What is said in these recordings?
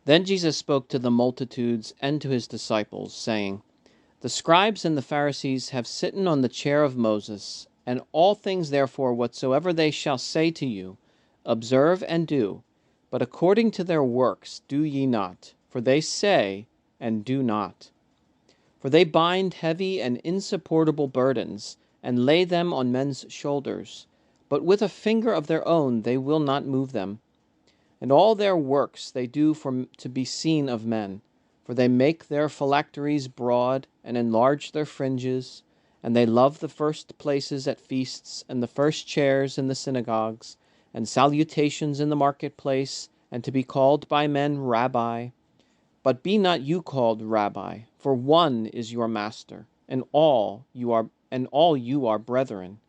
Then Jesus spoke to the multitudes and to his disciples, saying, The scribes and the Pharisees have sitten on the chair of Moses, and all things therefore whatsoever they shall say to you, observe and do, but according to their works do ye not, for they say and do not. For they bind heavy and insupportable burdens, and lay them on men's shoulders, but with a finger of their own they will not move them. And all their works they do to be seen of men. For they make their phylacteries broad, and enlarge their fringes, and they love the first places at feasts, and the first chairs in the synagogues, and salutations in the marketplace, and to be called by men Rabbi. But be not you called Rabbi, for one is your master, and all you are brethren.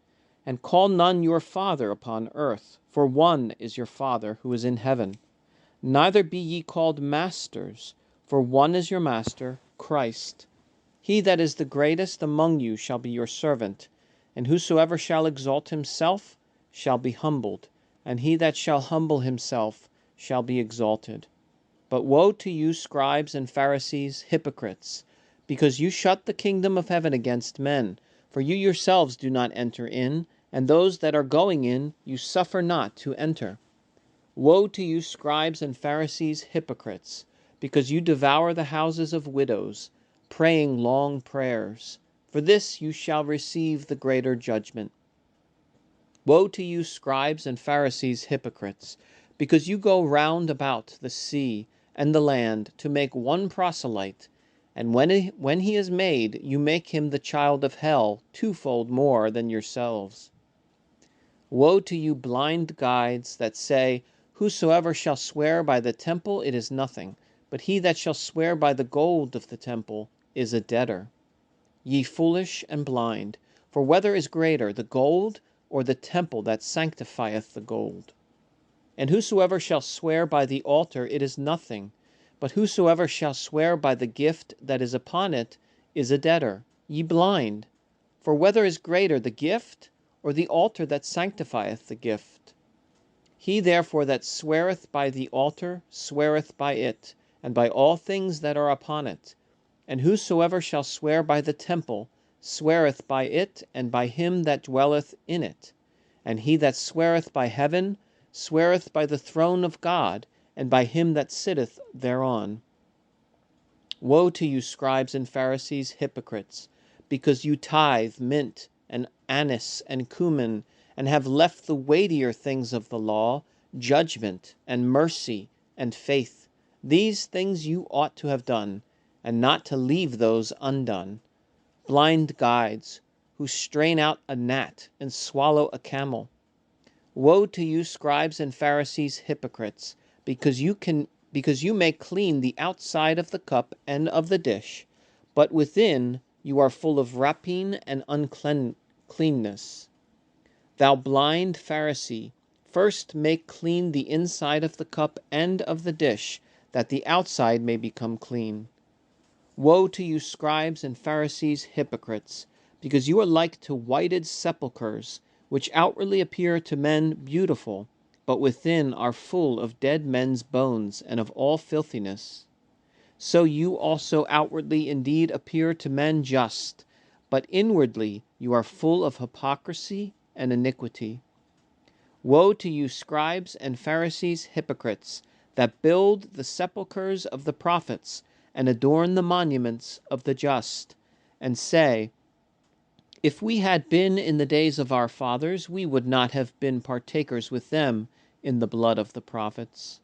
And call none your father upon earth, for one is your Father who is in heaven. Neither be ye called masters, for one is your master, Christ. He that is the greatest among you shall be your servant, and whosoever shall exalt himself shall be humbled, and he that shall humble himself shall be exalted. But woe to you, scribes and Pharisees, hypocrites, because you shut the kingdom of heaven against men, for you yourselves do not enter in, and those that are going in you suffer not to enter. Woe to you, scribes and Pharisees, hypocrites, because you devour the houses of widows, praying long prayers. For this you shall receive the greater judgment. Woe to you, scribes and Pharisees, hypocrites, because you go round about the sea and the land to make one proselyte, and when he is made, you make him the child of hell twofold more than yourselves. Woe to you, blind guides, that say, Whosoever shall swear by the temple, it is nothing, but he that shall swear by the gold of the temple is a debtor. Ye foolish and blind, for whether is greater, the gold or the temple that sanctifieth the gold? And whosoever shall swear by the altar, it is nothing, but whosoever shall swear by the gift that is upon it is a debtor. Ye blind, for whether is greater, the gift or the altar that sanctifieth the gift? He therefore that sweareth by the altar sweareth by it, and by all things that are upon it. And whosoever shall swear by the temple sweareth by it, and by him that dwelleth in it. And he that sweareth by heaven sweareth by the throne of God, and by him that sitteth thereon. Woe to you, scribes and Pharisees, hypocrites, because you tithe mint and anise and cumin, and have left the weightier things of the law, judgment and mercy and faith. These things you ought to have done, and not to leave those undone. Blind guides, who strain out a gnat and swallow a camel. Woe to you, scribes and Pharisees, hypocrites, because you make clean the outside of the cup and of the dish, but within you are full of rapine and uncleanness. Thou blind Pharisee, first make clean the inside of the cup and of the dish, that the outside may become clean. Woe to you, scribes and Pharisees, hypocrites, because you are like to whited sepulchres, which outwardly appear to men beautiful, but within are full of dead men's bones and of all filthiness. So you also outwardly indeed appear to men just, but inwardly you are full of hypocrisy and iniquity. Woe to you, scribes and Pharisees, hypocrites, that build the sepulchres of the prophets, and adorn the monuments of the just, and say, If we had been in the days of our fathers, we would not have been partakers with them in the blood of the prophets.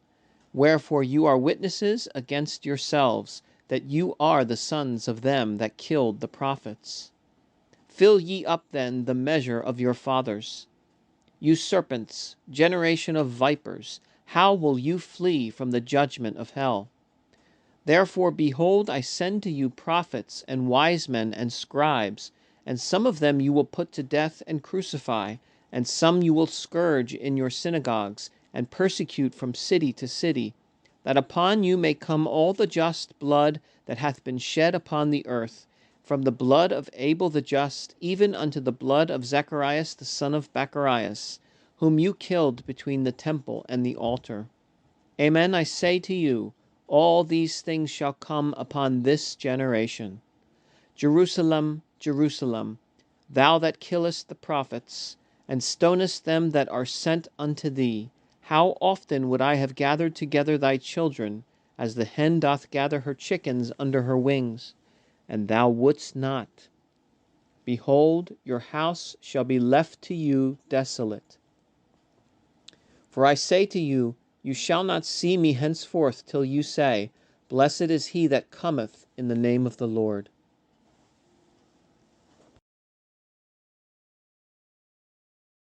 Wherefore you are witnesses against yourselves, that you are the sons of them that killed the prophets. Fill ye up then the measure of your fathers. You serpents, generation of vipers, how will you flee from the judgment of hell? Therefore, behold, I send to you prophets and wise men and scribes, and some of them you will put to death and crucify, and some you will scourge in your synagogues, and persecute from city to city, that upon you may come all the just blood that hath been shed upon the earth, from the blood of Abel the just, even unto the blood of Zacharias the son of Bacharias, whom you killed between the temple and the altar. Amen, I say to you, all these things shall come upon this generation. Jerusalem, Jerusalem, thou that killest the prophets, and stonest them that are sent unto thee, how often would I have gathered together thy children, as the hen doth gather her chickens under her wings, and thou wouldst not. Behold, your house shall be left to you desolate. For I say to you, you shall not see me henceforth till you say, Blessed is he that cometh in the name of the Lord.